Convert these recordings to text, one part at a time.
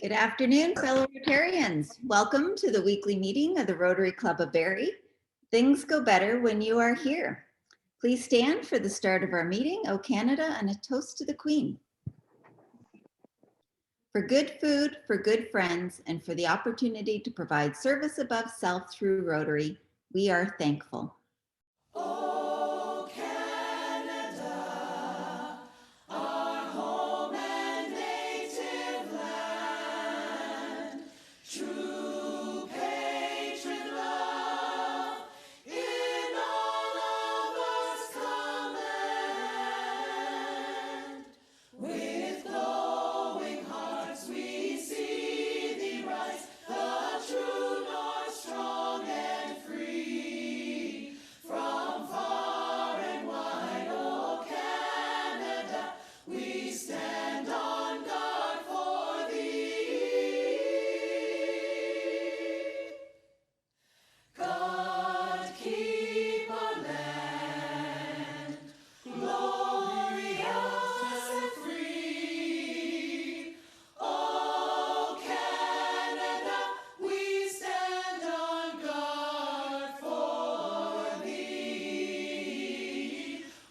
Good afternoon, fellow Rotarians. Welcome to the weekly meeting of the Rotary Club of Barrie. Things go better when you are here. Please stand for the start of our meeting, O Canada, and a toast to the Queen. For good food, for good friends, and for the opportunity to provide service above self through Rotary, we are thankful. O Canada, our home and native land, true patriot love in all of us command. With glowing hearts we see thee rise, the true north, strong and free. From far and wide, O Canada, we stand on guard for thee. God keep our land glorious and free. O Canada, we stand on guard for thee.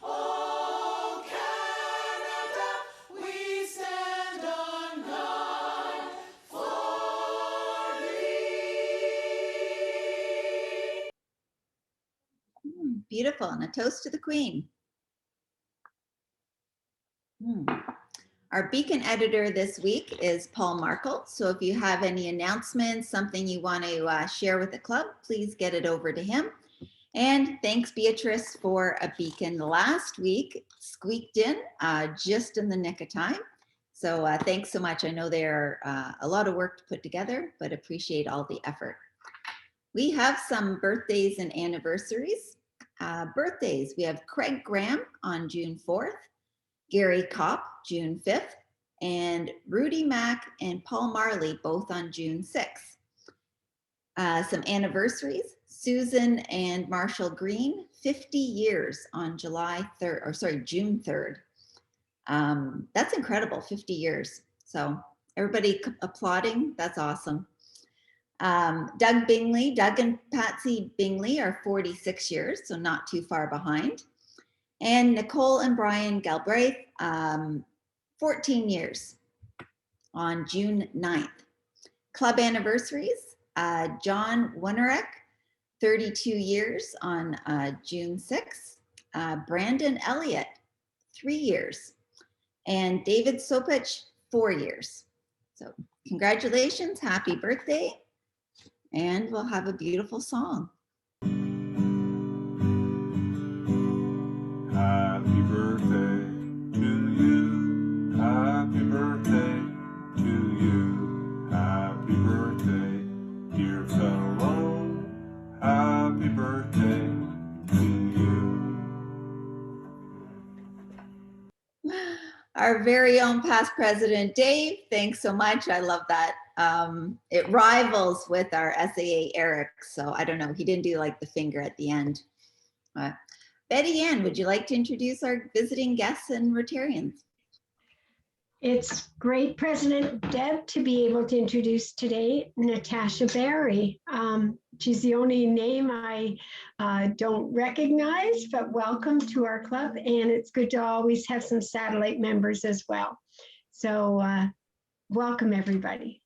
O Canada, we stand on guard for thee. Beautiful, and a toast to the Queen. Our Beacon editor this week is Paul Markle. So if you have any announcements, something you want to share with the club, please get it over to him. And thanks, Beatrice, for a Beacon last week. Squeaked in just in the nick of time. So thanks so much. I know there are a lot of work to put together, but appreciate all the effort. We have some birthdays and anniversaries. Birthdays, we have Craig Graham on June 4th, Gary Kopp, June 5th, and Rudy Mack and Paul Marley, both on June 6th. Some anniversaries, Susan and Marshall Green, 50 years on June 3rd. That's incredible, 50 years. So everybody applauding, that's awesome. Doug and Patsy Bingley are 46 years, so not too far behind. And Nicole and Brian Galbraith, 14 years on June 9th. Club anniversaries, John Winarek, 32 years on June 6th. Brandon Elliott, 3 years. And David Sopich, 4 years. So congratulations, happy birthday. And we'll have a beautiful song. Happy birthday to you. Happy birthday to you. Happy birthday, dear fellow. Happy birthday to you. Our very own past president, Dave, thanks so much. I love that. It rivals with our SAA Eric, so I don't know, he didn't do like the finger at the end. Betty Ann, would you like to introduce our visiting guests and Rotarians? It's great, President Deb, to be able to introduce today Natasha Barrie. She's the only name I don't recognize, but welcome to our club. And it's good to always have some satellite members as well. So welcome, everybody.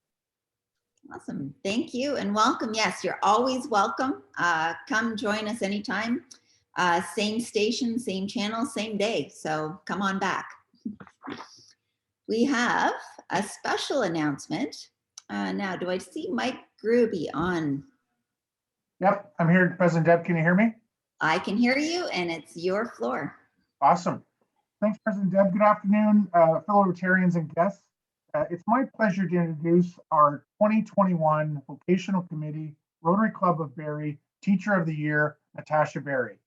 Awesome. Thank you and welcome. Yes, you're always welcome. Come join us anytime. Same station, same channel, same day. So come on back. We have a special announcement. Now, do I see Mike Gruby on? Yep, I'm here, President Deb. Can you hear me? I can hear you, and it's your floor. Awesome. Thanks, President Deb. Good afternoon, fellow Rotarians and guests. It's my pleasure to introduce our 2021 Vocational Committee Rotary Club of Barrie Teacher of the Year, Natasha Barrie.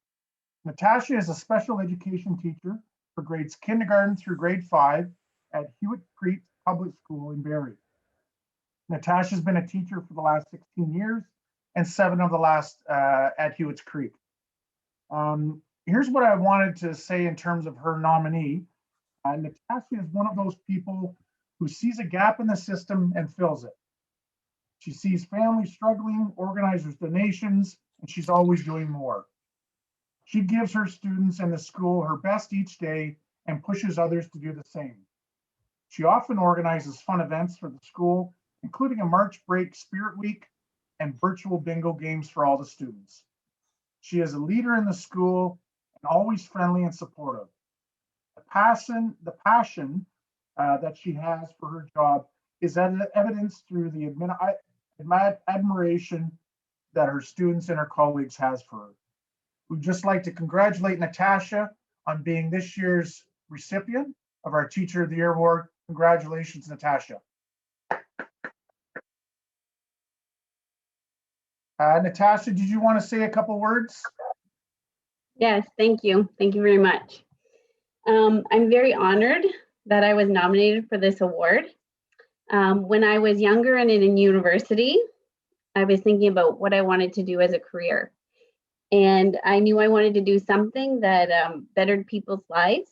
Natasha is a special education teacher for grades kindergarten through grade 5 at Hewitt Creek Public School in Barrie. Natasha has been a teacher for the last 16 years and 7 of the last at Hewitt Creek. Here's what I wanted to say in terms of her nominee. Natasha is one of those people who sees a gap in the system and fills it. She sees families struggling, organizes donations, and she's always doing more. She gives her students and the school her best each day and pushes others to do the same. She often organizes fun events for the school, including a March break spirit week and virtual bingo games for all the students. She is a leader in the school and always friendly and supportive. The passion that she has for her job is evidenced through the admiration that her students and her colleagues has for her. We'd just like to congratulate Natasha on being this year's recipient of our Teacher of the Year Award. Congratulations, Natasha. Natasha, did you want to say a couple words? Yes, thank you. Thank you very much. I'm very honored that I was nominated for this award. When I was younger and in university, I was thinking about what I wanted to do as a career. And I knew I wanted to do something that bettered people's lives.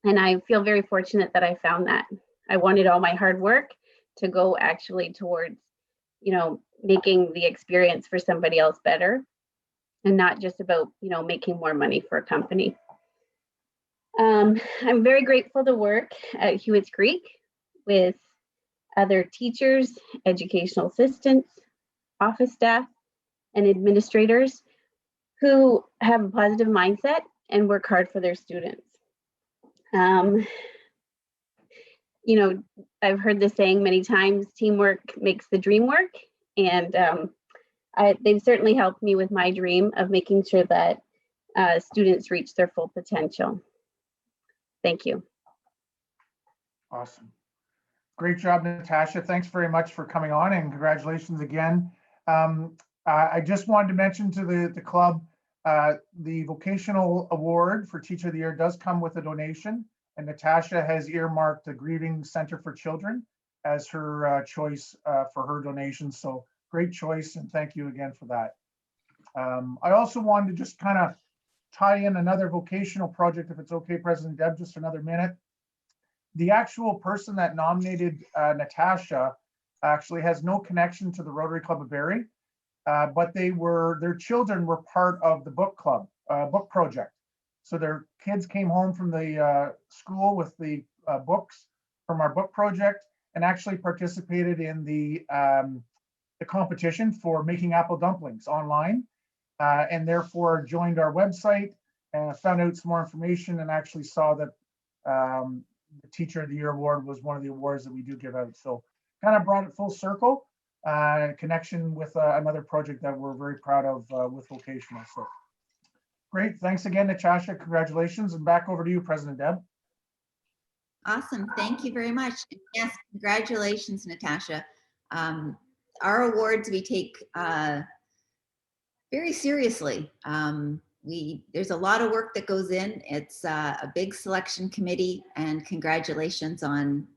And I feel very fortunate that I found that. I wanted all my hard work to go actually towards, making the experience for somebody else better, and not just about, making more money for a company. I'm very grateful to work at Hewitt's Creek with other teachers, educational assistants, office staff, and administrators who have a positive mindset and work hard for their students. I've heard this saying many times, teamwork makes the dream work. And they've certainly helped me with my dream of making sure that students reach their full potential. Thank you. Awesome. Great job, Natasha. Thanks very much for coming on, and congratulations again. I just wanted to mention to the club, the vocational award for Teacher of the Year does come with a donation, and Natasha has earmarked the Grieving Center for Children as her choice for her donation. So great choice, and thank you again for that. I also wanted to just kind of tie in another vocational project, if it's okay, President Deb, just another minute. The actual person that nominated Natasha actually has no connection to the Rotary Club of Barrie, but their children were part of the book club, book project. So their kids came home from the school with the books from our book project and actually participated in the competition for making apple dumplings online, and therefore joined our website and found out some more information, and actually saw that the Teacher of the Year Award was one of the awards that we do give out. So kind of brought it full circle, connection with another project that we're very proud of with vocational. So great, thanks again, Natasha. Congratulations, and back over to you, President Deb. Awesome, thank you very much. Yes, congratulations, Natasha. Our awards we take very seriously. There's a lot of work that goes in. It's a big selection committee, and congratulations on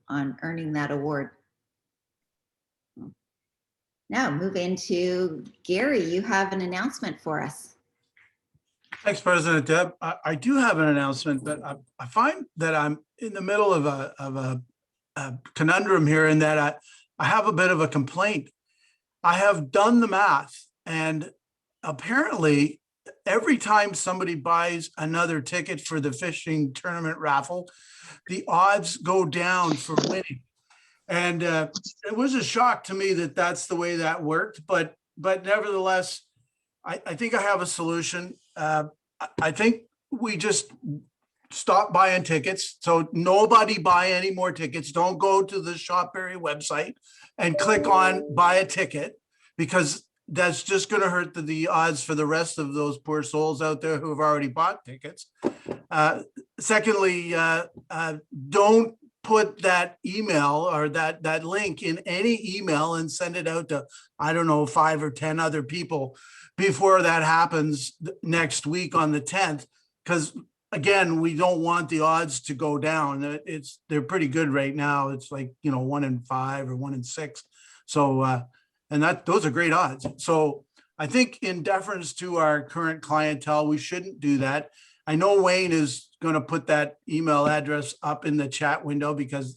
earning that award. Now move into Gary. You have an announcement for us. Thanks, President Deb. I do have an announcement, but I find that I'm in the middle of a conundrum here, in that I have a bit of a complaint. I have done the math, and apparently every time somebody buys another ticket for the fishing tournament raffle, the odds go down for winning. And it was a shock to me that that's the way that worked. But nevertheless, I think I have a solution. I think we just stop buying tickets. So nobody buy any more tickets. Don't go to the Shopberry website and click on buy a ticket, because that's just going to hurt the odds for the rest of those poor souls out there who have already bought tickets. Secondly, don't put that email or that link in any email and send it out to, I don't know, 5 or 10 other people before that happens next week on the 10th. Because again, we don't want the odds to go down. They're pretty good right now. It's like, 1 in 5 or 1 in 6. So, and those are great odds. So I think in deference to our current clientele, we shouldn't do that. I know Wayne is going to put that email address up in the chat window, because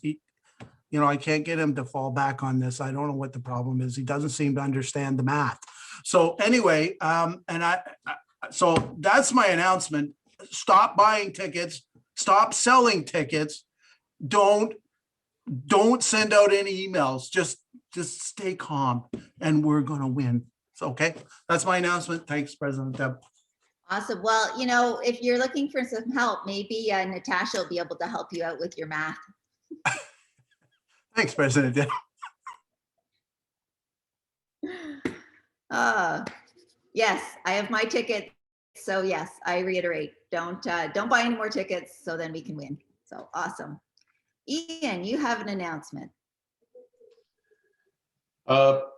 you know, I can't get him to fall back on this. I don't know what the problem is. He doesn't seem to understand the math. So anyway, so that's my announcement. Stop buying tickets, stop selling tickets. Don't send out any emails. Just stay calm and we're going to win. So, okay. That's my announcement. Thanks, President Deb. Awesome. Well, you know, if you're looking for some help, maybe Natasha will be able to help you out with your math. Thanks, President Deb. Yes, I have my ticket. So yes, I reiterate, don't buy any more tickets so then we can win. So awesome. Ian, you have an announcement.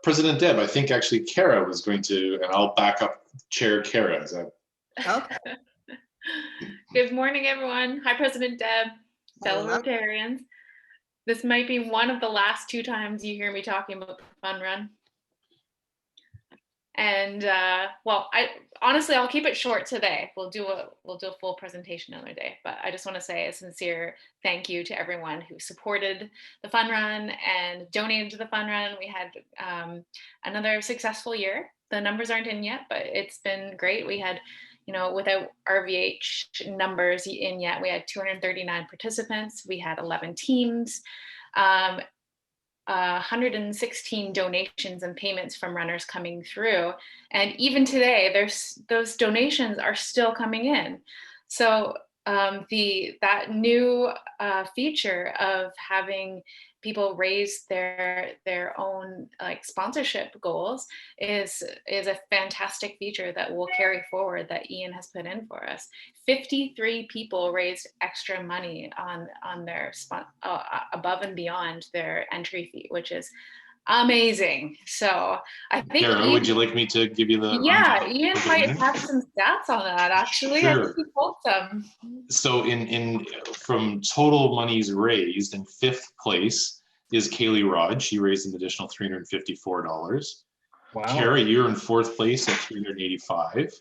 President Deb, I think actually Kara was going to, and I'll back up Chair Kara. Is that Okay. Good morning, everyone. Hi, President Deb, fellow Hello. Rotarians. This might be one of the last 2 times you hear me talking about the fun run. And well, honestly, I'll keep it short today. We'll do a full presentation another day. But I just want to say a sincere thank you to everyone who supported the fun run and donated to the fun run. We had another successful year. The numbers aren't in yet, but it's been great. We had, you know, without RVH numbers in yet, we had 239 participants. We had 11 teams. 116 donations and payments from runners coming through. And even today, those donations are still coming in. So that new feature of having people raise their own like sponsorship goals is a fantastic feature that will carry forward, that Ian has put in for us. 53 people raised extra money on their above and beyond their entry fee, which is amazing. So I think Kara, Ian, would you like me to give you the yeah, Ian might have some stats on that actually. Sure. I think he pulled some. So in from total monies raised, in 5th place is Kaylee Rod. She raised an additional $354. Wow. Kara, you're in 4th place at $385.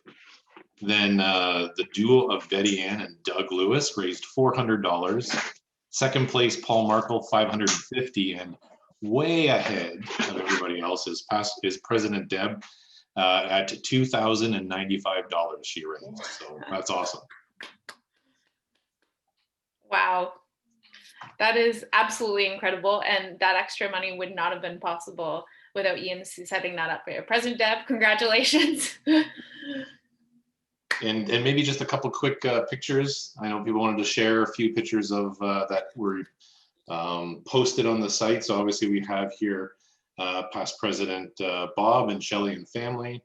Then the duo of Betty Ann and Doug Lewis raised $400. 2nd place, Paul Markle, $550, and way ahead of everybody else is President Deb at $2,095 she raised. So that's awesome. Wow. That is absolutely incredible. And that extra money would not have been possible without Ian setting that up for you. President Deb, congratulations. And maybe just a couple quick pictures. I know people wanted to share a few pictures of that were posted on the site. So obviously we have here past President Bob and Shelley and family.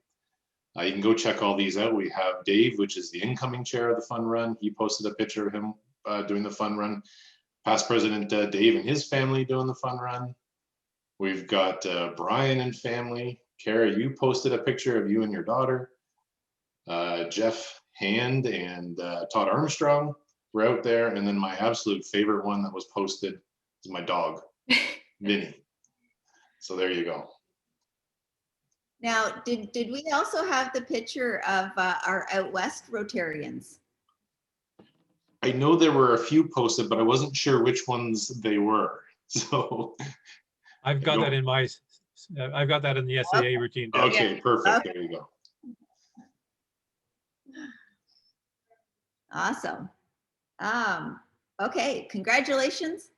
You can go check all these out. We have Dave, which is the incoming chair of the fun run. He posted a picture of him doing the fun run. Past President Dave and his family doing the fun run. We've got Brian and family. Kara, you posted a picture of you and your daughter. Jeff Hand and Todd Armstrong were out there. And then my absolute favorite one that was posted is my dog, Vinny. So there you go. Now, did we also have the picture of our out west Rotarians? I know there were a few posted, but I wasn't sure which ones they were. So I've got that in my, I've got that in the SAA routine. Deb. okay, perfect. There you go. Awesome. Okay, congratulations.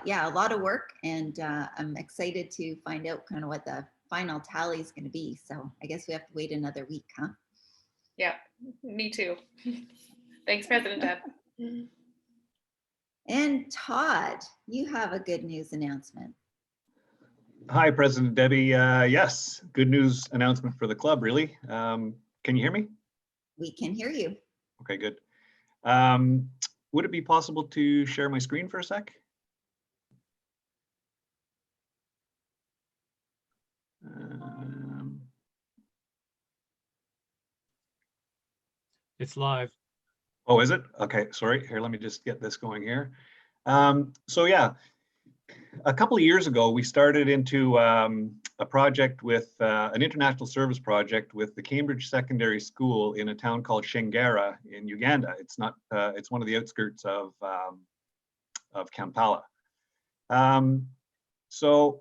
Yeah, a lot of work, and I'm excited to find out kind of what the final tally is going to be. So I guess we have to wait another week, huh? Yeah, me too. Thanks, President Deb. And Todd, you have a good news announcement. Hi, President Debbie. Yes, good news announcement for the club, really. Can you hear me? We can hear you. Okay, good. Would it be possible to share my screen for a sec? It's live. Oh, is it? Okay, sorry. Here, let me just get this going here. So yeah, a couple of years ago, we started into a project with an international service project with the Cambridge Secondary School in a town called Shengara in Uganda. It's not. It's one of the outskirts of Kampala. So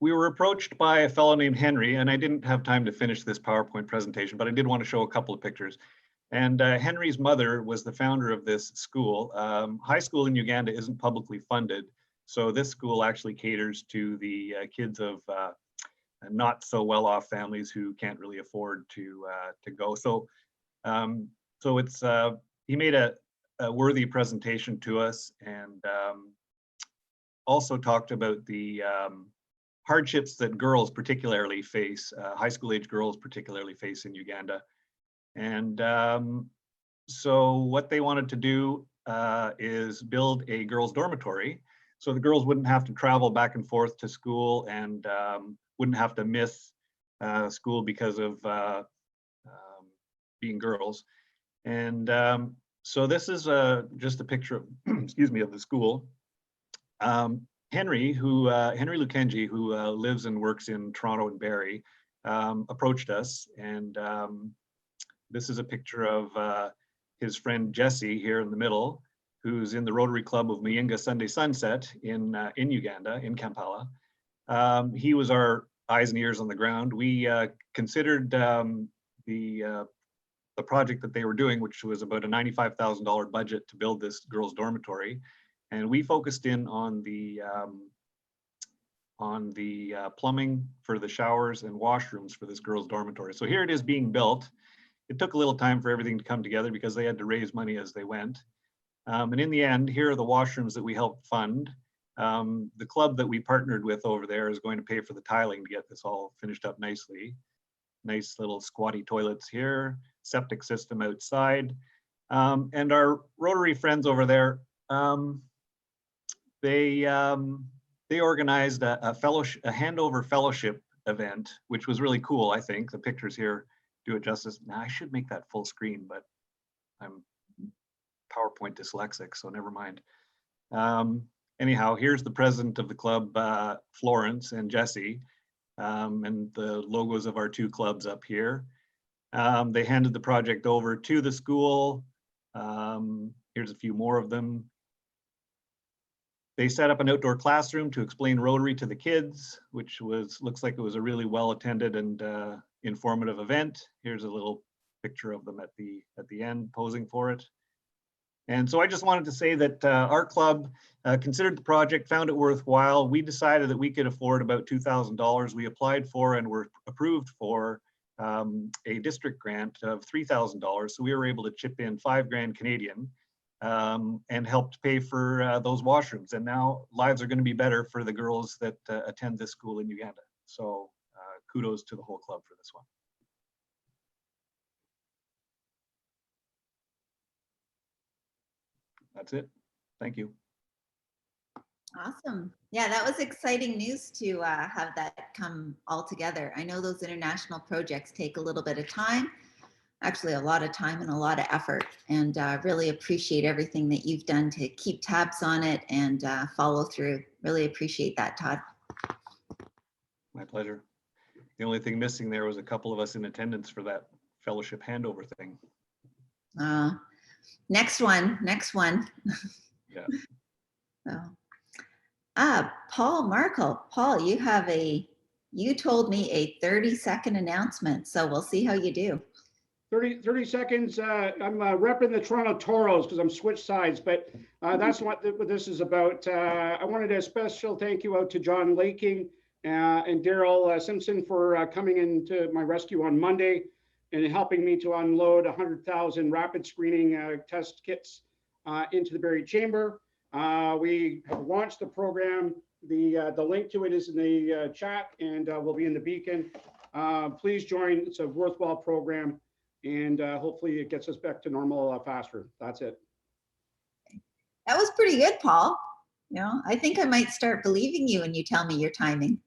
we were approached by a fellow named Henry, and I didn't have time to finish this PowerPoint presentation, but I did want to show a couple of pictures. And Henry's mother was the founder of this school. High school in Uganda isn't publicly funded, so this school actually caters to the kids of not so well-off families who can't really afford to go. So, so it's he made a worthy presentation to us, and also talked about the hardships that girls particularly face, high school age girls particularly face in Uganda. And so what they wanted to do is build a girls' dormitory, so the girls wouldn't have to travel back and forth to school, and wouldn't have to miss school because of being girls. And so this is just a picture of, excuse me, of the school. Henry Lukenji, who lives and works in Toronto and Barrie, approached us, and this is a picture of his friend Jesse here in the middle, who's in the Rotary Club of Muyinga Sunday Sunset in Uganda, in Kampala. He was our eyes and ears on the ground. We considered the project that they were doing, which was about a $95,000 budget to build this girls' dormitory. And we focused in on the plumbing for the showers and washrooms for this girls' dormitory. So here it is being built. It took a little time for everything to come together because they had to raise money as they went. And in the end, here are the washrooms that we helped fund. The club that we partnered with over there is going to pay for the tiling to get this all finished up nicely. Nice little squatty toilets here, septic system outside. And our Rotary friends over there, they organized a handover fellowship event, which was really cool. I think the pictures here do it justice. Now I should make that full screen, but I'm PowerPoint dyslexic, so never mind. Anyhow, here's the president of the club, Florence and Jesse, and the logos of our two clubs up here. They handed the project over to the school. Here's a few more of them. They set up an outdoor classroom to explain Rotary to the kids, which looks like it was a really well attended and informative event. Here's a little picture of them at the end posing for it. And so I just wanted to say that our club considered the project, found it worthwhile. We decided that we could afford about $2,000. We applied for and were approved for a district grant of $3,000. So we were able to chip in $5,000 Canadian and helped pay for those washrooms. And now lives are going to be better for the girls that attend this school in Uganda. So kudos to the whole club for this one. That's it. Thank you. Awesome. Yeah, that was exciting news to have that come all together. I know those international projects take a little bit of time, actually a lot of time and a lot of effort, and really appreciate everything that you've done to keep tabs on it and follow through. Really appreciate that, Todd. My pleasure. The only thing missing there was a couple of us in attendance for that fellowship handover thing. Next one. Yeah. So, Paul Markle. Paul, you told me a 30-second announcement, so we'll see how you do. 30 seconds. I'm repping the Toronto Toros because I'm switched sides, but that's what this is about. I wanted a special thank you out to John Laking and Daryl Simpson for coming into my rescue on Monday and helping me to unload 100,000 rapid screening test kits into the Barrie Chamber. We have launched the program. The link to it is in the chat and will be in the beacon. Please join. It's a worthwhile program, and hopefully it gets us back to normal faster. That's it. That was pretty good, Paul. You know, I think I might start believing you when you tell me your timing.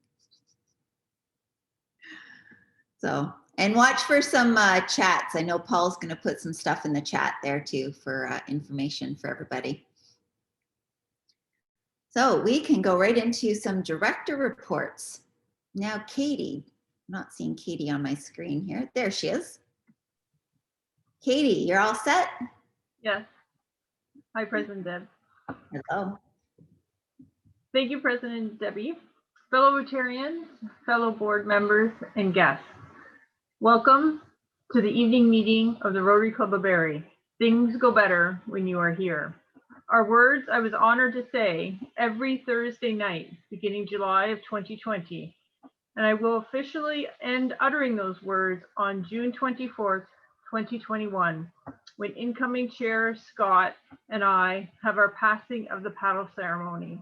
So, and watch for some chats. I know Paul's going to put some stuff in the chat there too for information for everybody. So we can go right into some director reports. Now, Katie, I'm not seeing Katie on my screen here. There she is. Katie, you're all set? Yes. Hi, President Deb. Hello. Thank you, President Debbie. Fellow Rotarians, fellow board members, and guests. Welcome to the evening meeting of the Rotary Club of Barrie. Things go better when you are here. Our words I was honored to say every Thursday night, beginning July of 2020. And I will officially end uttering those words on June 24th, 2021, when incoming Chair Scott and I have our passing of the paddle ceremony.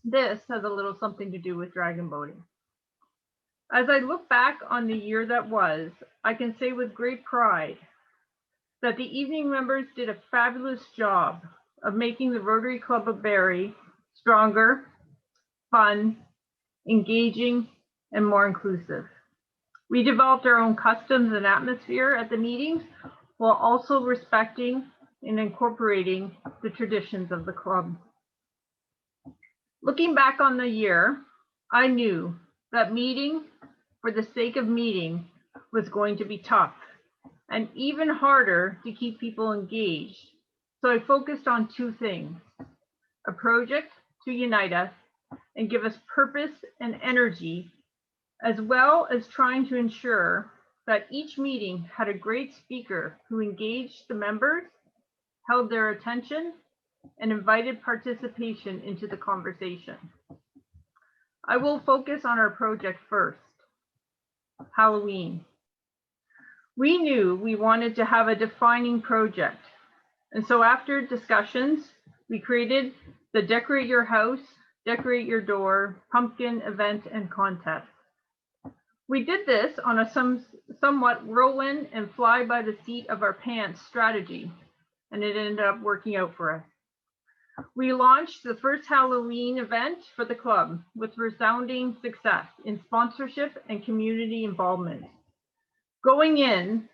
This has a little something to do with dragon boating. As I look back on the year that was, I can say with great pride that the evening members did a fabulous job of making the Rotary Club of Barrie stronger, fun, engaging, and more inclusive. We developed our own customs and atmosphere at the meetings while also respecting and incorporating the traditions of the club. Looking back on the year, I knew that meeting for the sake of meeting was going to be tough and even harder to keep people engaged. So I focused on two things: a project to unite us and give us purpose and energy, as well as trying to ensure that each meeting had a great speaker who engaged the members, held their attention, and invited participation into the conversation. I will focus on our project first, Halloween. We knew we wanted to have a defining project. And so after discussions, we created the Decorate Your House, Decorate Your Door pumpkin event and contest. We did this on a somewhat whirlwind and fly by the seat of our pants strategy, and it ended up working out for us. We launched the first Halloween event for the club with resounding success in sponsorship and community involvement. Going in,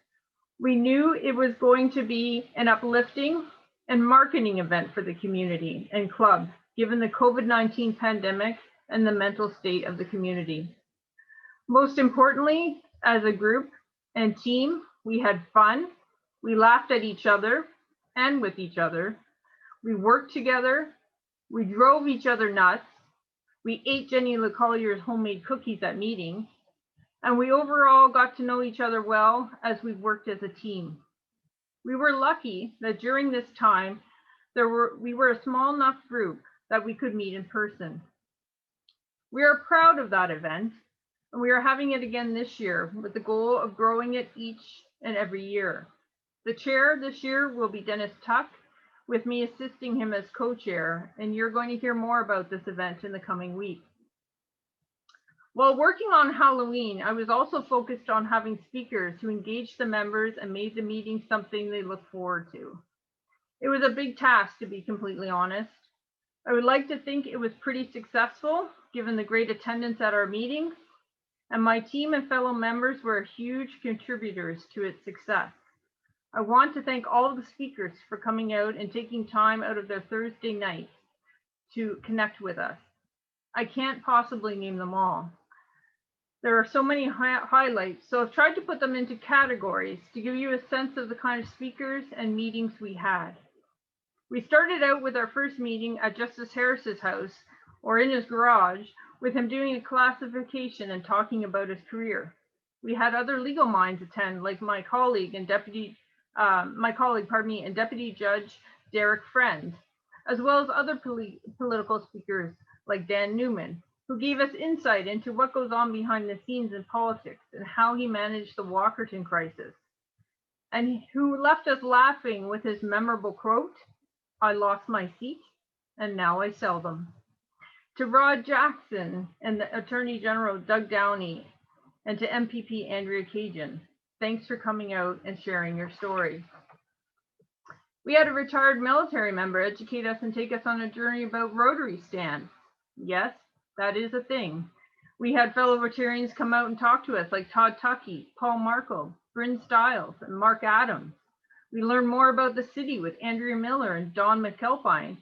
we knew it was going to be an uplifting and marketing event for the community and club, given the COVID-19 pandemic and the mental state of the community. Most importantly, as a group and team, we had fun, we laughed at each other and with each other, we worked together, we drove each other nuts, we ate Jenny LeCollier's homemade cookies at meetings, and we overall got to know each other well as we worked as a team. We were lucky that during this time, we were a small enough group that we could meet in person. We are proud of that event, and we are having it again this year with the goal of growing it each and every year. The chair this year will be Dennis Tuck, with me assisting him as co-chair, and you're going to hear more about this event in the coming week. While working on Halloween, I was also focused on having speakers who engaged the members and made the meeting something they look forward to. It was a big task, to be completely honest. I would like to think it was pretty successful, given the great attendance at our meetings, and my team and fellow members were huge contributors to its success. I want to thank all of the speakers for coming out and taking time out of their Thursday night to connect with us. I can't possibly name them all. There are so many highlights, so I've tried to put them into categories to give you a sense of the kind of speakers and meetings we had. We started out with our first meeting at Justice Harris's house, or in his garage, with him doing a classification and talking about his career. We had other legal minds attend, like my colleague and Deputy Judge Derek Friend, as well as other political speakers like Dan Newman, who gave us insight into what goes on behind the scenes in politics and how he managed the Walkerton crisis, and who left us laughing with his memorable quote, "I lost my seat and now I sell them." To Rod Jackson and the Attorney General Doug Downey, and to MPP Andrea Cajun, thanks for coming out and sharing your story. We had a retired military member educate us and take us on a journey about Rotary stands. Yes, that is a thing. We had fellow Rotarians come out and talk to us, like Todd Tuckey, Paul Markle, Bryn Stiles, and Mark Adams. We learned more about the city with Andrea Miller and Don McAlpine,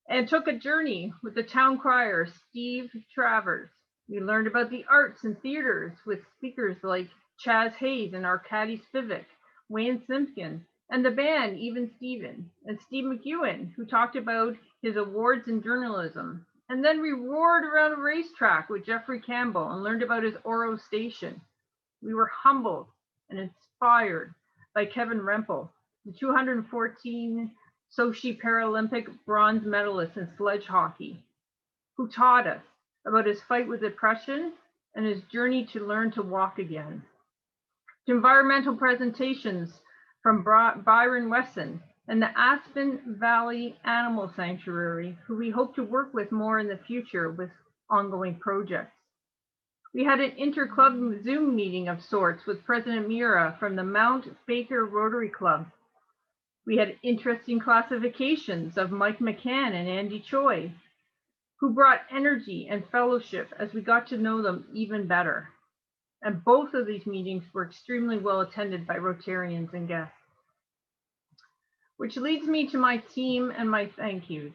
and took a journey with the town crier, Steve Travers. We learned about the arts and theaters with speakers like Chaz Hayes and Arkady Spivak, Wayne Simpkin, and the band Even Steven, and Steve McEwen, who talked about his awards in journalism, and then we roared around a racetrack with Jeffrey Campbell and learned about his Oro station. We were humbled and inspired by Kevin Rempel, the 214 Sochi Paralympic bronze medalist in sledge hockey, who taught us about his fight with depression and his journey to learn to walk again. To environmental presentations from Byron Wesson and the Aspen Valley Animal Sanctuary, who we hope to work with more in the future with ongoing projects. We had an interclub Zoom meeting of sorts with President Mira from the Mount Baker Rotary Club. We had interesting classifications of Mike McCann and Andy Choi, who brought energy and fellowship as we got to know them even better. And both of these meetings were extremely well attended by Rotarians and guests. Which leads me to my team and my thank yous.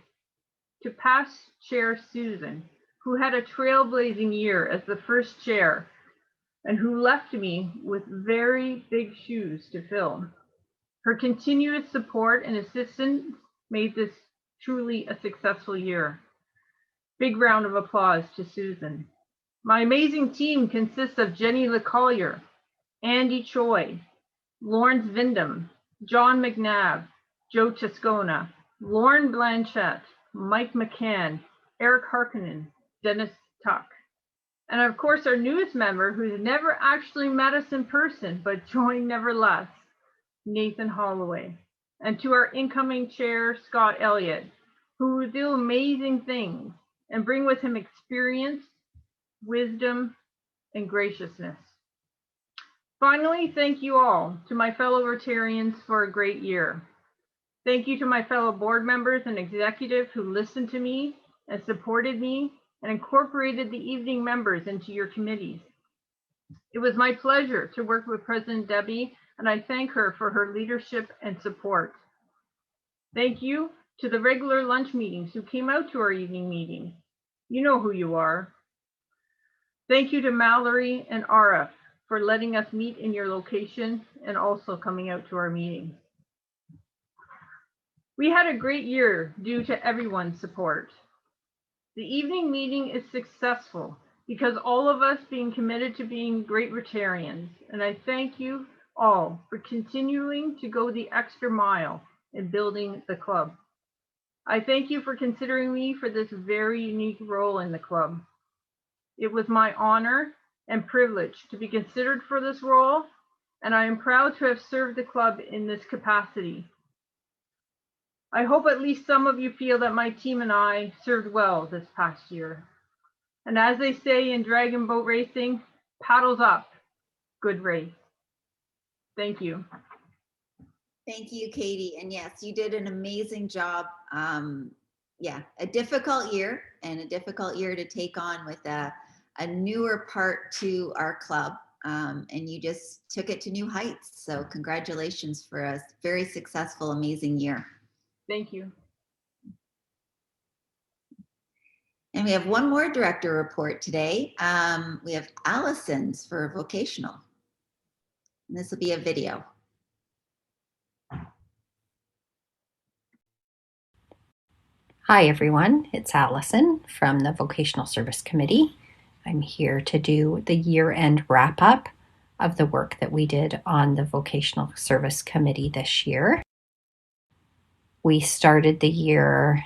To past Chair Susan, who had a trailblazing year as the first chair and who left me with very big shoes to fill. Her continuous support and assistance made this truly a successful year. Big round of applause to Susan. My amazing team consists of Jenny LeCollier, Andy Choi, Lawrence Vindham, John McNabb, Joe Toscona, Lauren Blanchette, Mike McCann, Eric Harkonnen, Dennis Tuck. And of course, our newest member who's never actually met us in person, but joined nevertheless, Nathan Holloway. And to our incoming chair, Scott Elliott, who will do amazing things and bring with him experience, wisdom, and graciousness. Finally, thank you all to my fellow Rotarians for a great year. Thank you to my fellow board members and executives who listened to me and supported me and incorporated the evening members into your committees. It was my pleasure to work with President Debbie, and I thank her for her leadership and support. Thank you to the regular lunch meetings who came out to our evening meetings. You know who you are. Thank you to Mallory and Arif for letting us meet in your location and also coming out to our meetings. We had a great year due to everyone's support. The evening meeting is successful because all of us being committed to being great Rotarians, and I thank you all for continuing to go the extra mile in building the club. I thank you for considering me for this very unique role in the club. It was my honor and privilege to be considered for this role, and I am proud to have served the club in this capacity. I hope at least some of you feel that my team and I served well this past year. And as they say in dragon boat racing, paddles up, good race. Thank you. Thank you, Katie. And yes, you did an amazing job. Yeah, a difficult year and a difficult year to take on with a newer part to our club. And you just took it to new heights. So congratulations for a very successful, amazing year. Thank you. And we have one more director report today. We have Allison's for vocational. And this will be a video. Hi everyone, it's Allison from the Vocational Service Committee. I'm here to do the year-end wrap-up of the work that we did on the Vocational Service Committee this year. We started the year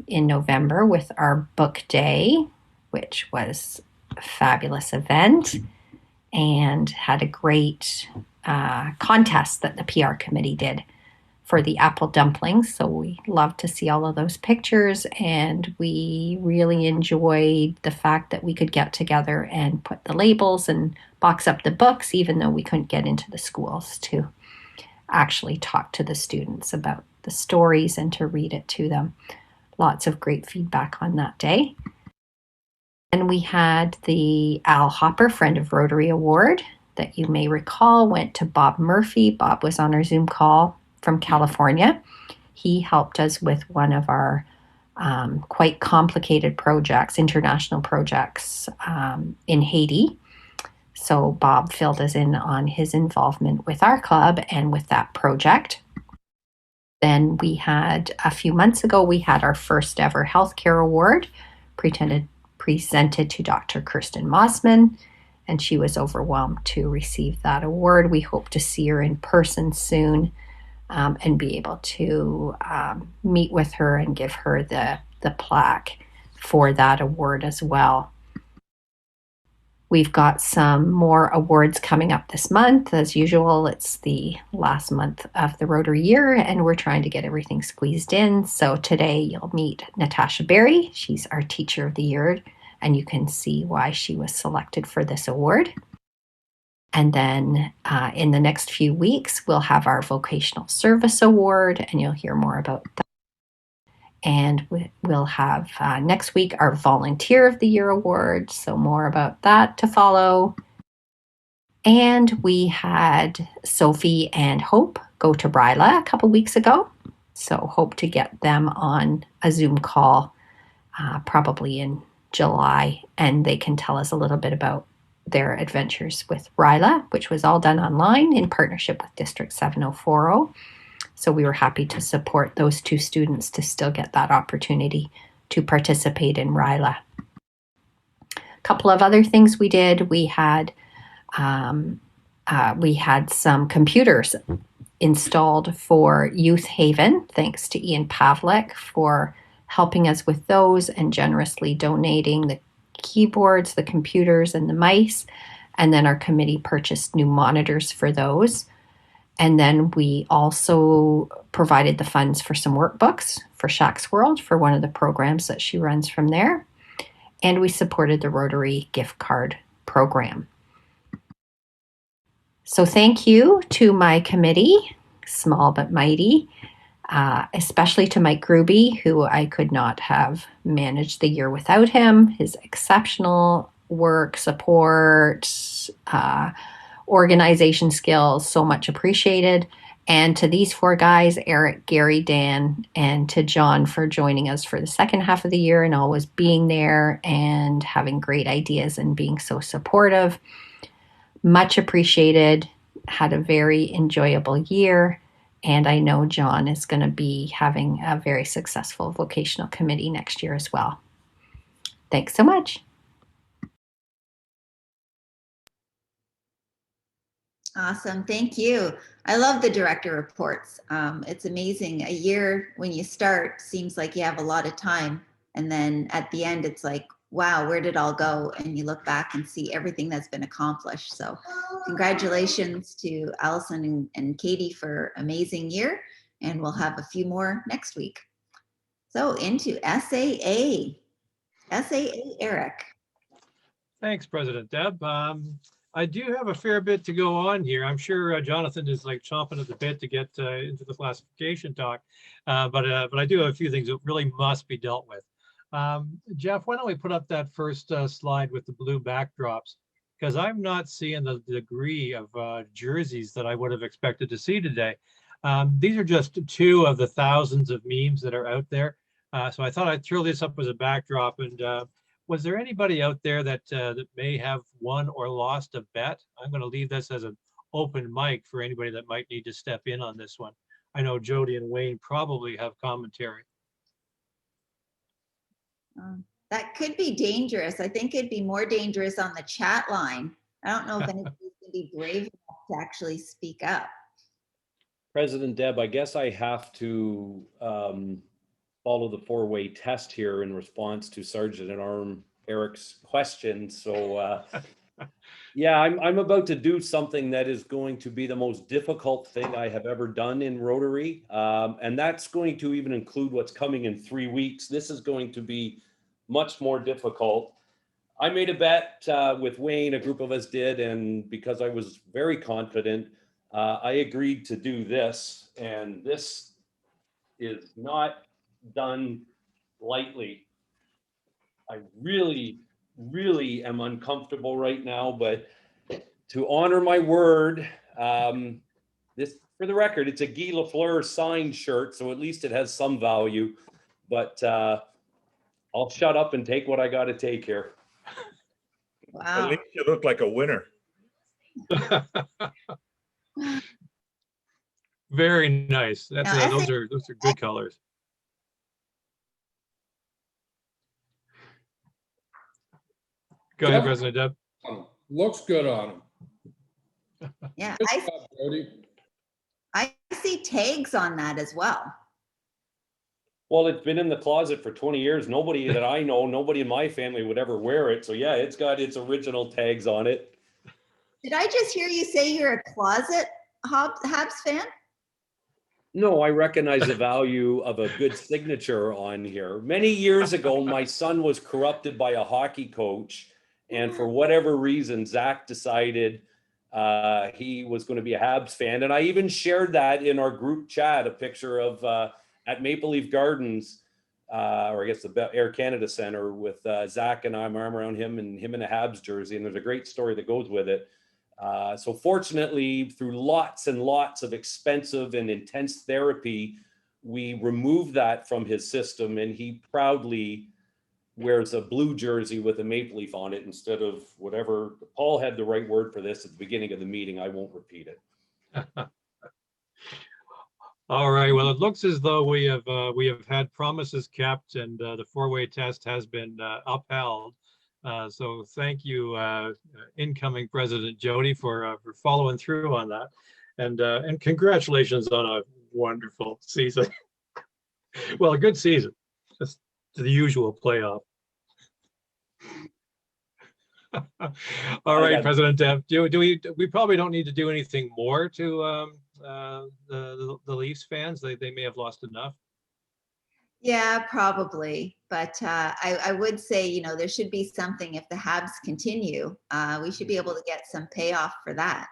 in November with our book day, which was a fabulous event and had a great contest that the PR committee did for the apple dumplings. So we love to see all of those pictures, and we really enjoyed the fact that we could get together and put the labels and box up the books, even though we couldn't get into the schools to actually talk to the students about the stories and to read it to them. Lots of great feedback on that day. And we had the Al Hopper Friend of Rotary Award that you may recall went to Bob Murphy. Bob was on our Zoom call from California. He helped us with one of our quite complicated projects, international projects in Haiti. So Bob filled us in on his involvement with our club and with that project. Then we had, a few months ago, we had our first ever healthcare award presented to Dr. Kirsten Mossman, and she was overwhelmed to receive that award. We hope to see her in person soon and be able to meet with her and give her the plaque for that award as well. We've got some more awards coming up this month. As usual, it's the last month of the Rotary year, and we're trying to get everything squeezed in. So today you'll meet Natasha Berry. She's our Teacher of the Year, and you can see why she was selected for this award. And then in the next few weeks, we'll have our Vocational Service Award, and you'll hear more about that. And we'll have next week our Volunteer of the Year Award, so more about that to follow. And we had Sophie and Hope go to Bryla a couple weeks ago, so hope to get them on a Zoom call probably in July, and they can tell us a little bit about their adventures with Bryla, which was all done online in partnership with District 7040. So we were happy to support those two students to still get that opportunity to participate in RILA. A couple of other things we did. We had some computers installed for Youth Haven, thanks to Ian Pavlik for helping us with those and generously donating the keyboards, the computers, and the mice. And then our committee purchased new monitors for those. And then we also provided the funds for some workbooks for Shaq's World for one of the programs that she runs from there. And we supported the Rotary gift card program. So thank you to my committee, small but mighty, especially to Mike Gruby, who I could not have managed the year without him. His exceptional work, support, organization skills, so much appreciated. And to these four guys, Eric, Gary, Dan, and to John for joining us for the second half of the year and always being there and having great ideas and being so supportive. Much appreciated. Had a very enjoyable year. And I know John is going to be having a very successful vocational committee next year as well. Thanks so much. Awesome. Thank you. I love the director reports. It's amazing. A year when you start seems like you have a lot of time. And then at the end, it's like, wow, where did it all go? And you look back and see everything that's been accomplished. So congratulations to Allison and Katie for amazing year. And we'll have a few more next week. So into SAA. SAA, Eric. Thanks, President Deb. I do have a fair bit to go on here. I'm sure Jonathan is like chomping at the bit to get into the classification talk, but I do have a few things that really must be dealt with. Jeff, why don't we put up that first slide with the blue backdrops? Because I'm not seeing the degree of jerseys that I would have expected to see today. These are just two of the thousands of memes that are out there. So I thought I'd throw this up as a backdrop. And was there anybody out there that that may have won or lost a bet? I'm going to leave this as an open mic for anybody that might need to step in on this one. I know Jody and Wayne probably have commentary. That could be dangerous. I think it'd be more dangerous on the chat line. I don't know if anybody's going to be brave enough to actually speak up. President Deb, I guess I have to follow the four-way test here in response to Sergeant at Arm Eric's question. So yeah, I'm about to do something that is going to be the most difficult thing I have ever done in Rotary. And that's going to even include what's coming in 3 weeks. This is going to be much more difficult. I made a bet with Wayne, a group of us did, and because I was very confident, I agreed to do this, and this is not done lightly. I really, really am uncomfortable right now, but to honor my word, this, for the record, it's a Guy Lafleur signed shirt, so at least it has some value, but I'll shut up and take what I got to take here. Wow. At least you look like a winner. Very nice. That's Now, those are good colors. Go ahead, Deb? President Deb. Looks good on them. Yeah, Good job, Jody. I see tags on that as well. Well, it's been in the closet for 20 years. Nobody that I know, nobody in my family would ever wear it. So yeah, it's got its original tags on it. Did I just hear you say you're a closet Habs fan? No, I recognize the value of a good signature on here. Many years ago, my son was corrupted by a hockey coach. And for whatever reason, Zach decided he was going to be a Habs fan. And I even shared that in our group chat, a picture of at Maple Leaf Gardens, or I guess the Air Canada Center, with Zach and I'm arm around him and him in a Habs jersey. And there's a great story that goes with it. So fortunately, through lots and lots of expensive and intense therapy, we removed that from his system, and he proudly wears a blue jersey with a maple leaf on it instead of whatever. Paul had the right word for this at the beginning of the meeting. I won't repeat it. All right. Well, it looks as though we have had promises kept, and the four-way test has been upheld. So thank you, incoming President Jody, for following through on that, and congratulations on a wonderful season. Well, a good season, just the usual playoff. All right, President Deb, we probably don't need to do anything more to the Leafs fans? They may have lost enough. Yeah, probably. But I would say, you know, there should be something if the Habs continue. We should be able to get some payoff for that.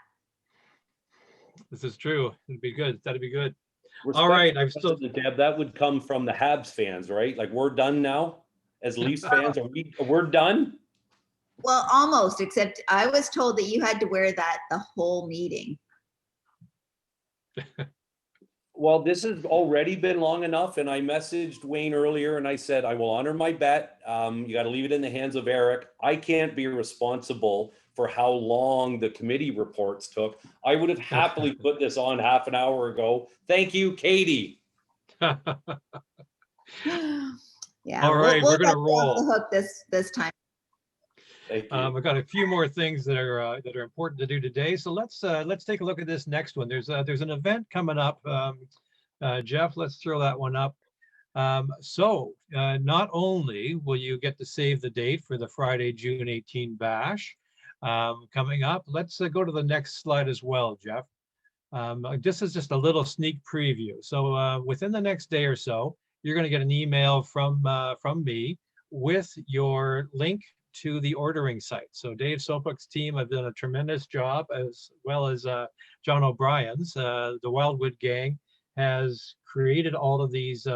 This is true. It'd be good. That'd be good. Respect, all right. I'm still, Deb, that would come from the Habs fans, right? Like, we're done now as Leafs fans. We're done? Well, almost, except I was told that you had to wear that the whole meeting. Well, this has already been long enough, and I messaged Wayne earlier and I said, I will honor my bet. You got to leave it in the hands of Eric. I can't be responsible for how long the committee reports took. I would have happily put this on half an hour ago. Thank you, Katie. Yeah. All right, we're going to roll. The hook this time. Thank you. We've got a few more things that are important to do today. So let's take a look at this next one. There's an event coming up. Jeff, let's throw that one up. Not only will you get to save the date for the Friday, June 18 bash coming up, let's go to the next slide as well, Jeff. This is just a little sneak preview. So within the next day or so, you're going to get an email from me with your link to the ordering site. So Dave Sopok's team have done a tremendous job, as well as John O'Brien's. The Wildwood Gang has created all of these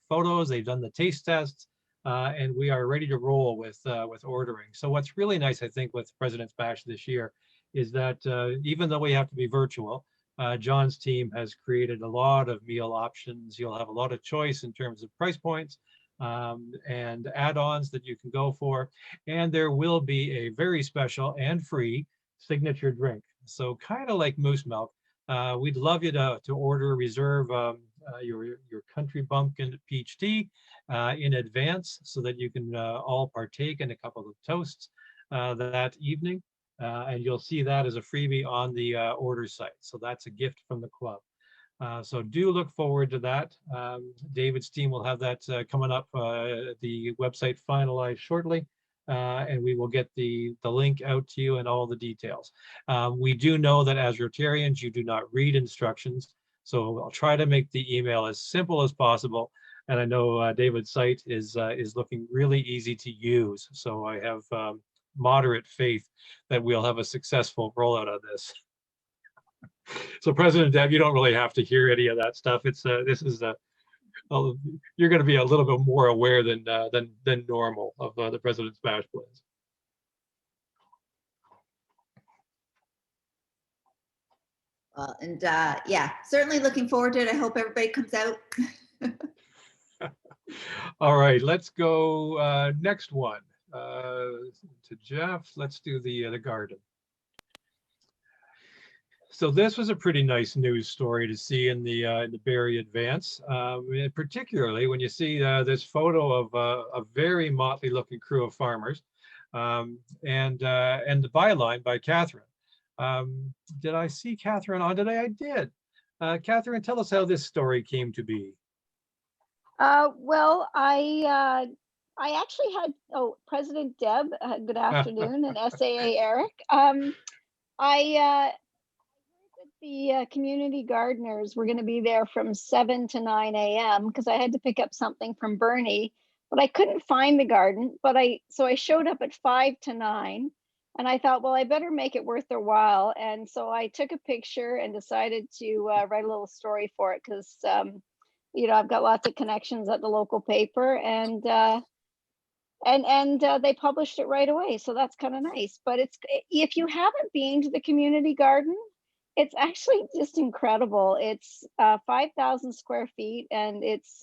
photos. They've done the taste tests, and we are ready to roll with ordering. So what's really nice, I think, with President's Bash this year is that even though we have to be virtual, John's team has created a lot of meal options. You'll have a lot of choice in terms of price points and add-ons that you can go for. And there will be a very special and free signature drink. So kind of like moose milk. We'd love you to reserve your country bumpkin peach tea in advance so that you can all partake in a couple of toasts that evening. And you'll see that as a freebie on the order site. So that's a gift from the club. So do look forward to that. David's team will have that coming up, the website finalized shortly, and we will get the link out to you and all the details. We do know that as Rotarians, you do not read instructions, so I'll try to make the email as simple as possible. And I know David's site is looking really easy to use, so I have moderate faith that we'll have a successful rollout of this. So President Deb, you don't really have to hear any of that stuff. It's you're going to be a little bit more aware than normal of the President's Bash plans. Well, and yeah, certainly looking forward to it. I hope everybody comes out. All right, let's go next one to Jeff. Let's do the garden. So this was a pretty nice news story to see in the Barrie Advance, and particularly when you see this photo of a very motley looking crew of farmers, and the byline by Catherine. Did I see Catherine on today? I did. Catherine, tell us how this story came to be. Well, I actually had, President Deb, good afternoon, and SAA Eric. I heard that the community gardeners were going to be there from 7 to 9 a.m. because I had to pick up something from Bernie, but I couldn't find the garden. So I showed up at 5 to 9, and I thought, well, I better make it worth their while. And so I took a picture and decided to write a little story for it because I've got lots of connections at the local paper, and they published it right away. So that's kind of nice. But if you haven't been to the community garden, it's actually just incredible. It's 5,000 square feet, and it's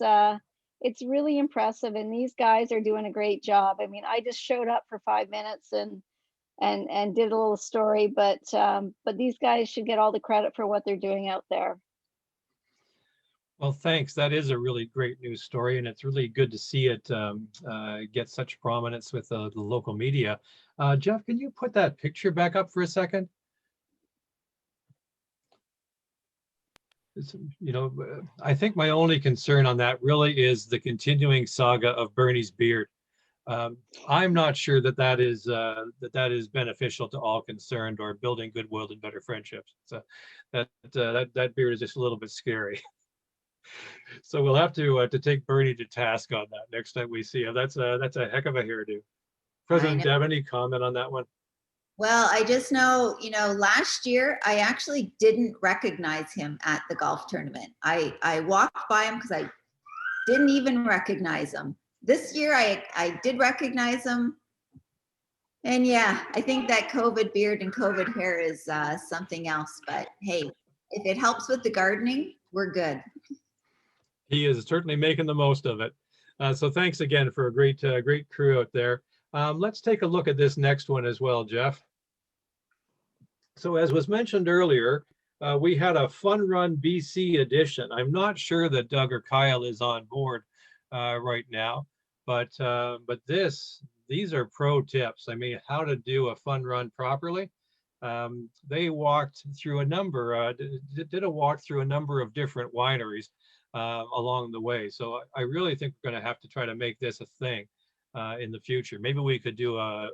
really impressive. And these guys are doing a great job. I mean, I just showed up for 5 minutes and did a little story, but these guys should get all the credit for what they're doing out there. Well, thanks. That is a really great news story, and it's really good to see it get such prominence with the local media. Jeff, can you put that picture back up for a second? I think my only concern on that really is the continuing saga of Bernie's beard. I'm not sure that is beneficial to all concerned or building goodwill and better friendships. So that beard is just a little bit scary. So we'll have to take Bernie to task on that next time we see him. That's a heck of a hairdo. President Deb, any comment on that one? Well, I just know, last year I actually didn't recognize him at the golf tournament. I walked by him because I didn't even recognize him. This year I did recognize him. And yeah, I think that COVID beard and COVID hair is something else. But hey, if it helps with the gardening, we're good. He is certainly making the most of it. So thanks again for a great crew out there. Let's take a look at this next one as well, Jeff. So as was mentioned earlier, we had a Fun Run BC edition. I'm not sure that Doug or Kyle is on board right now, but these are pro tips. I mean, how to do a fun run properly. They walked through did a walk through a number of different wineries along the way. So I really think we're going to have to try to make this a thing in the future. Maybe we could do a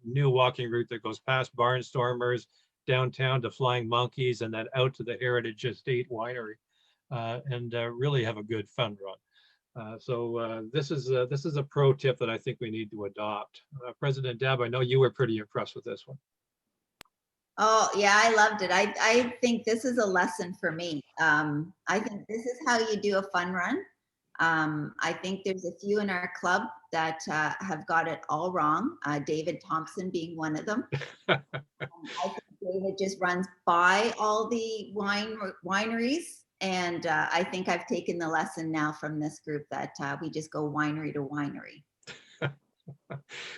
new walking route that goes past Barnstormers, downtown to Flying Monkeys, and then out to the Heritage Estate Winery, and really have a good fun run. So this is a pro tip that I think we need to adopt. President Deb, I know you were pretty impressed with this one. Oh yeah, I loved it. I think this is a lesson for me. I think this is how you do a fun run. I think there's a few in our club that have got it all wrong. David Thompson being one of them. I think David just runs by all the wineries. And I think I've taken the lesson now from this group that we just go winery to winery.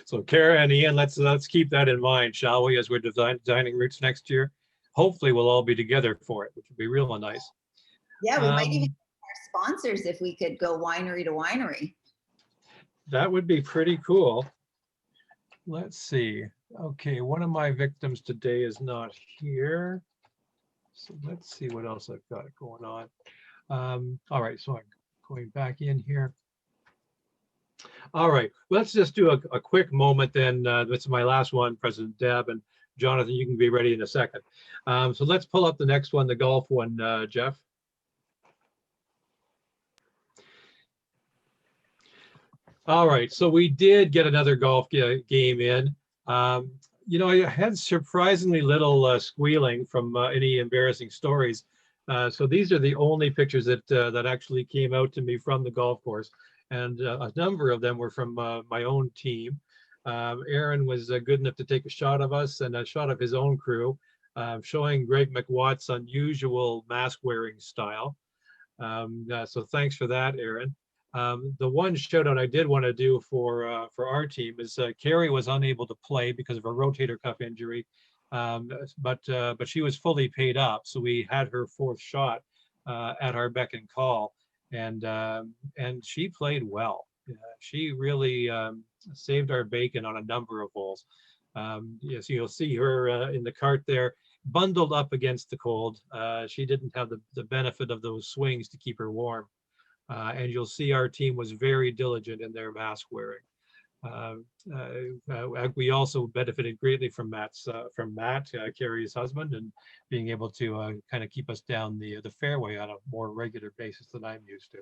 So Kara and Ian, let's keep that in mind, shall we, as we're designing routes next year. Hopefully we'll all be together for it, which would be real nice. Yeah, we might even get our sponsors if we could go winery to winery. That would be pretty cool. Let's see. Okay, one of my victims today is not here. So let's see what else I've got going on. All right, so I'm going back in here. All right, let's just do a quick moment then. This is my last one, President Deb, and Jonathan, you can be ready in a second. So let's pull up the next one, the golf one, Jeff. All right, so we did get another golf game in. I had surprisingly little squealing from any embarrassing stories. So these are the only pictures that actually came out to me from the golf course. And a number of them were from my own team. Aaron was good enough to take a shot of us and a shot of his own crew, showing Greg McWatt's unusual mask wearing style. So thanks for that, Aaron. The one shout out I did want to do for our team is Carrie was unable to play because of a rotator cuff injury, But she was fully paid up, so we had her fourth shot at our beck and call, and she played well. She really saved our bacon on a number of holes. Yes, you'll see her in the cart there, bundled up against the cold. She didn't have the benefit of those swings to keep her warm. And you'll see our team was very diligent in their mask wearing. We also benefited greatly from Matt, Carrie's husband, and being able to kind of keep us down the fairway on a more regular basis than I'm used to.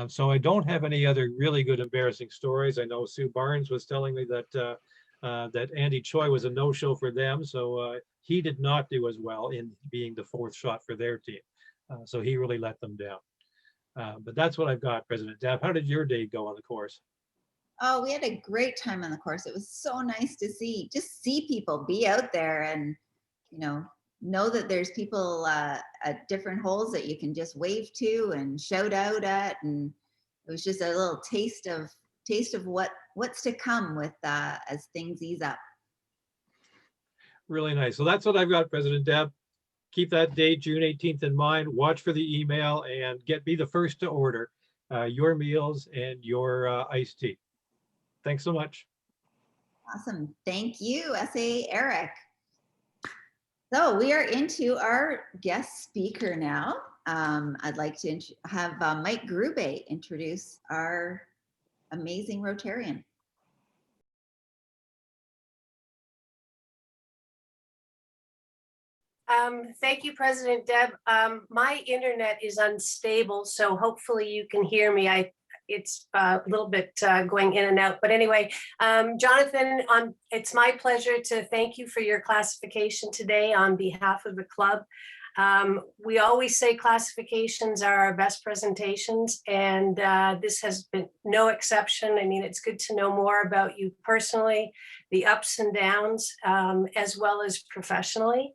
So I don't have any other really good embarrassing stories. I know Sue Barnes was telling me that that Andy Choi was a no-show for them, so he did not do as well in being the fourth shot for their team. So he really let them down. But that's what I've got, President Deb. How did your day go on the course? Oh, we had a great time on the course. It was so nice to just see people be out there and, know that there's people at different holes that you can just wave to and shout out at. And it was just a little taste of what's to come with as things ease up. Really nice. So that's what I've got, President Deb. Keep that date, June 18th, in mind. Watch for the email and be the first to order your meals and your iced tea. Thanks so much. Awesome. Thank you, SAA Eric. So we are into our guest speaker now. I'd like to have Mike Grube introduce our amazing Rotarian. Thank you, President Deb. My internet is unstable, so hopefully you can hear me. It's a little bit going in and out, but anyway, Jonathan, it's my pleasure to thank you for your classification today on behalf of the club. We always say classifications are our best presentations, and this has been no exception. I mean, it's good to know more about you personally, the ups and downs, as well as professionally.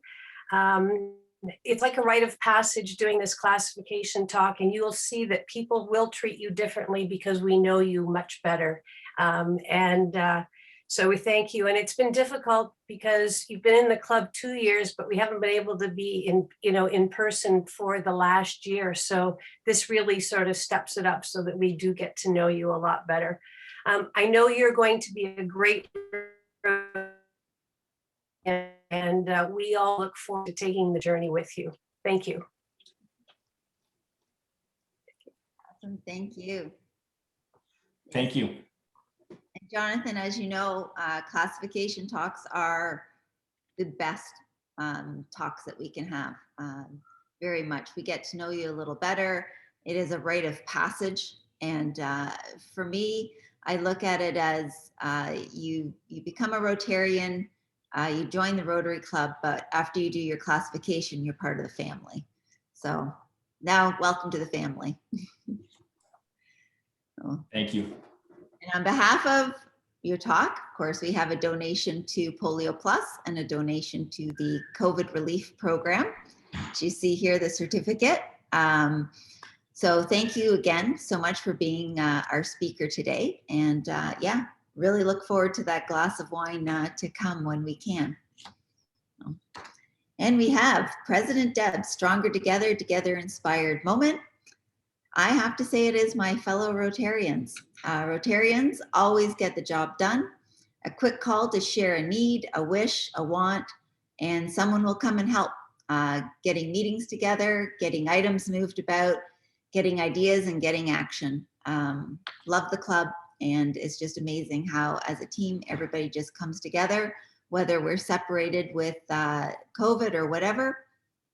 It's like a rite of passage doing this classification talk, and you will see that people will treat you differently because we know you much better. So we thank you. And it's been difficult because you've been in the club 2 years, but we haven't been able to be in person for the last year. So this really sort of steps it up so that we do get to know you a lot better. I know you're going to be a great and we all look forward to taking the journey with you. Thank you. Awesome. Thank you. Thank you. And Jonathan, as you know, classification talks are the best talks that we can have. Very much. We get to know you a little better. It is a rite of passage. And for me, I look at it as you become a Rotarian. You join the Rotary Club, but after you do your classification, you're part of the family. So now, welcome to the family. Thank you. And on behalf of your talk, of course, we have a donation to Polio Plus and a donation to the COVID relief program. As you see here, the certificate. So thank you again so much for being our speaker today. And yeah, really look forward to that glass of wine to come when we can. And we have President Deb, Stronger Together, Together Inspired Moment. I have to say it is my fellow Rotarians. Rotarians always get the job done. A quick call to share a need, a wish, a want, and someone will come and help. Getting meetings together, getting items moved about, getting ideas and getting action. Love the club. And it's just amazing how, as a team, everybody just comes together, whether we're separated with COVID or whatever.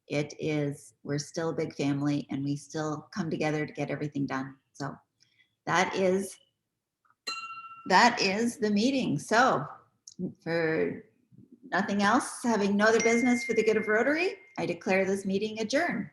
We're still a big family and we still come together to get everything done. So that is the meeting. So for nothing else, having no other business for the good of Rotary, I declare this meeting adjourned.